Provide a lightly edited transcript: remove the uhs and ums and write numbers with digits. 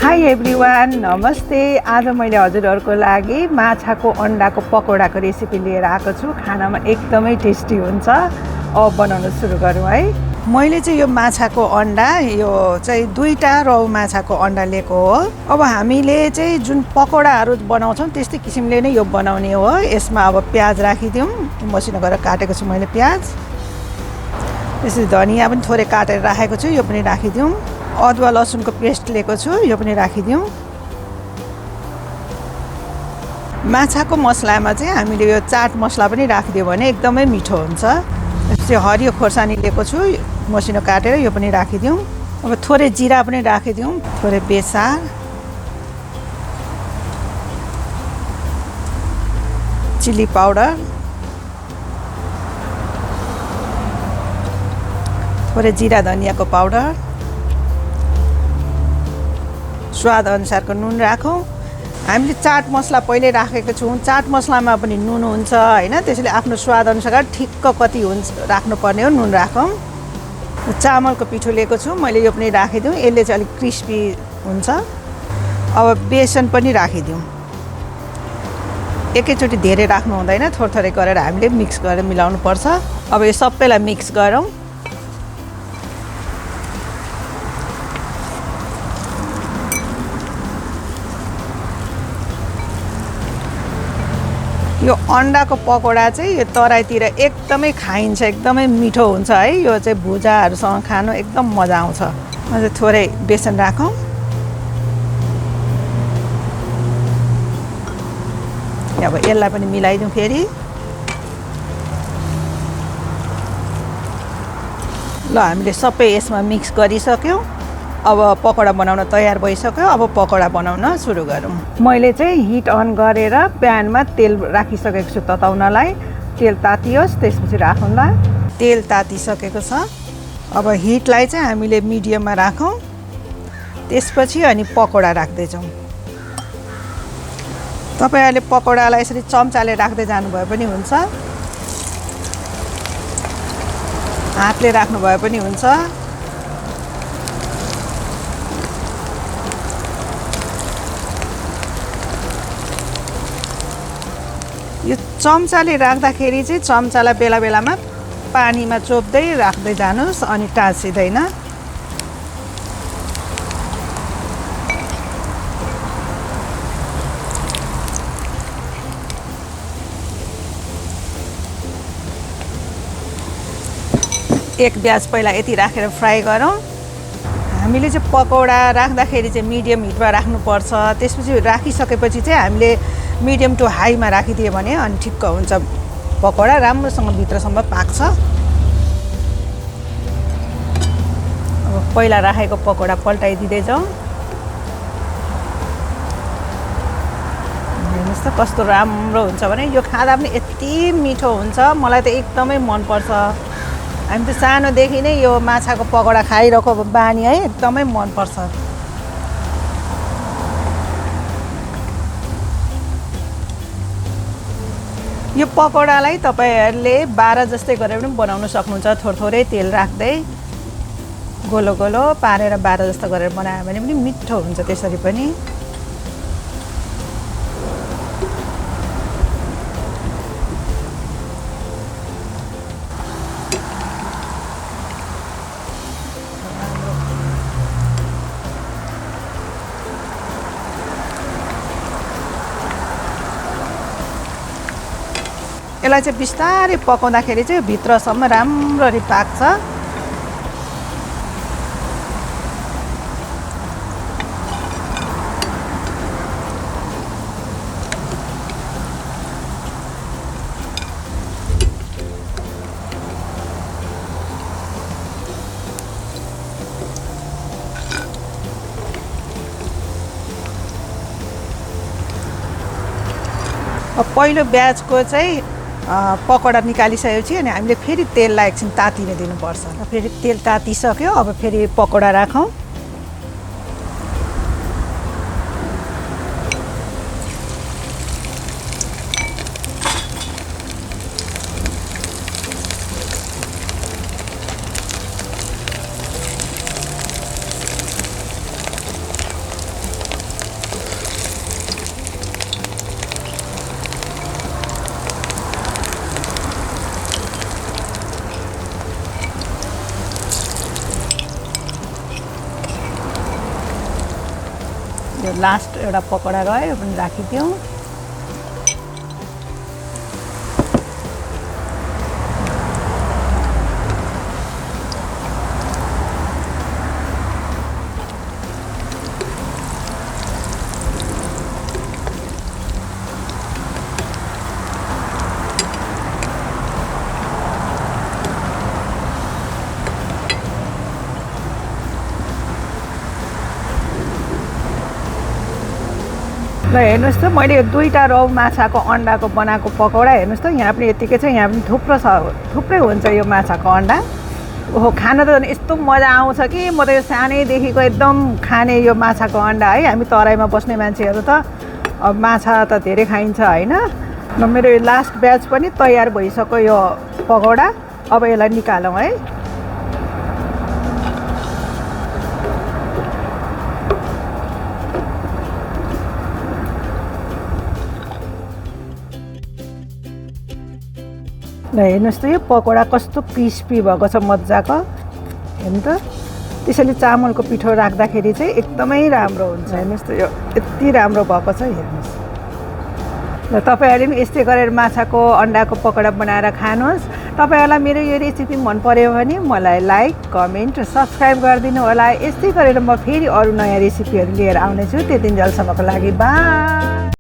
High everyone, नमस्ते। आज मैले हजुरहरूको लागि माछाको अन्डाको पकौडाको रेसिपी लिएर आएको छु। खानामा एकदमै टेस्टी हुन्छ। अब बनाउन सुरु गरौँ है। मैले चाहिँ यो माछाको अन्डा, यो चाहिँ 2टा रहु माछाको अन्डा लिएको हो। अब हामीले चाहिँ जुन पकौडाहरू बनाउँछौँ त्यस्तै किसिमले नै यो बनाउने हो। यसमा अब प्याज राखिदिउँ। मसिनो गरेर काटेको छु मैले प्याज। त्यसपछि धनिया पनि थोरै काटेर राखेको छु, यो पनि राखिदिउँ। अदुवा लसुनको पेस्ट लिएको छु, यो पनि राखिदिउँ। माछाको मसलामा चाहिँ हामीले यो चाट मसला पनि राखिदियो भने एकदमै मिठो हुन्छ। त्यसपछि हरियो खोर्सानी लिएको छु, मसिनो काटेर यो पनि राखिदिउँ। अब थोरै जिरा पनि राखिदिउँ, थोरै बेसार, चिल्ली पाउडर, थोरै जिरा धनियाको पाउडर, स्वाद अनुसारको नुन राखौँ। हामीले चाट मसला पहिल्यै राखेको छौँ। चाट मसलामा पनि नुन हुन्छ हैन, त्यसैले आफ्नो स्वाद अनुसार ठिक्क कति हुन्छ राख्नुपर्ने हो नुन राखौँ। चामलको पिठो लिएको छु मैले, यो पनि राखिदिउँ। यसले चाहिँ अलिक क्रिस्पी हुन्छ। अब बेसन पनि राखिदिउँ। एकैचोटि धेरै राख्नु हुँदैन, थोरै गरेर हामीले मिक्स गरेर मिलाउनु पर्छ। अब यो सबैलाई मिक्स गरौँ। यो अन्डाको पकौडा चाहिँ यो तराईतिर एकदमै खाइन्छ, एकदमै मिठो हुन्छ है। यो चाहिँ भुजाहरूसँग खानु एकदम मजा आउँछ। अझै थोरै बेसन राखौँ। अब यसलाई पनि मिलाइदिउँ फेरि। ल, हामीले सबै यसमा मिक्स गरिसक्यौँ। अब पकौडा बनाउन तयार भइसक्यो। अब पकौडा बनाउन सुरु गरौँ। मैले चाहिँ हिट अन गरेर प्यानमा तेल राखिसकेको छु तताउनलाई। तेल तातियोस्, त्यसपछि राखौँला। तेल तातिसकेको छ। अब हिटलाई चाहिँ हामीले मिडियममा राखौँ। त्यसपछि अनि पकौडा राख्दैछौँ। तपाईँहरूले पकौडालाई यसरी चम्चाले राख्दै जानुभए पनि हुन्छ, हातले राख्नुभए पनि हुन्छ। यो चम्चाले राख्दाखेरि चाहिँ चम्चालाई बेला बेलामा पानीमा चोप्दै राख्दै जानुहोस्, अनि टाँसिँदैन। एक ब्याच पहिला यति राखेर फ्राई गरौँ। हामीले चाहिँ पकौडा राख्दाखेरि चाहिँ मिडियम हिटमा राख्नुपर्छ। त्यसपछि राखिसकेपछि चाहिँ हामीले मिडियम टु हाईमा राखिदियो भने अनि ठिक्क हुन्छ। पकौडा राम्रोसँग भित्रसम्म पाक्छ। अब पहिला राखेको पकौडा पल्टाइदिँदै जाउँ। हेर्नुहोस् त कस्तो राम्रो हुन्छ भने यो खाँदा पनि यति मिठो हुन्छ। मलाई त एकदमै मनपर्छ। हामी त सानोदेखि नै यो माछाको पकौडा खाइरहेको बानी है, एकदमै मनपर्छ। यो पकौडालाई तपाईँहरूले 12 जस्तै गरेर पनि बनाउन सक्नुहुन्छ। थोरै तेल राख्दै गोलो गोलो पारेर 12 जस्तो गरेर बनायो भने पनि मिठो हुन्छ। त्यसरी पनि यसलाई चाहिँ बिस्तारै पकाउँदाखेरि चाहिँ भित्रसम्म राम्ररी पाक्छ। अब पहिलो ब्याचको चाहिँ पकौडा निकालिसकेपछि अनि हामीले फेरि तेललाई एकछिन तातिन दिनुपर्छ। फेरि तेल तातिसक्यो। अब फेरि पकौडा राखौँ। यो लास्ट एउटा पकोडा रह्यो, यो पनि राखिदिउँ। ल हेर्नुहोस् त, मैले यो 2टा रहु माछाको अन्डाको बनाएको पकौडा हेर्नुहोस् त, यहाँ पनि यतिकै छ, यहाँ पनि थुप्रै हुन्छ यो माछाको अन्डा। ओहो, खान त यस्तो मजा आउँछ कि म त यो सानैदेखिको एकदम खाने यो माछाको अन्डा है। हामी तराईमा बस्ने मान्छेहरू त अब माछा त धेरै खाइन्छ होइन। र मेरो यो लास्ट ब्याच पनि तयार भइसक्यो यो पकौडा। अब यसलाई निकालौँ है। ल हेर्नुहोस् त, यो पकौडा कस्तो क्रिस्पी भएको छ मजाको। हेर्नु त, त्यसैले चामलको पिठो राख्दाखेरि चाहिँ एकदमै राम्रो हुन्छ। हेर्नुहोस् त, यो यति राम्रो भएको छ, हेर्नुहोस्। ल तपाईँहरूले पनि यस्तै गरेर माछाको अन्डाको पकौडा बनाएर खानुहोस्। तपाईँहरूलाई मेरो यो रेसिपी मन पर्यो भने मलाई लाइक, कमेन्ट र सब्सक्राइब गरिदिनु होला। यस्तै गरेर म फेरि अरू नयाँ रेसिपीहरू लिएर आउनेछु। त्यतिन्जेलसम्मको लागि बाई।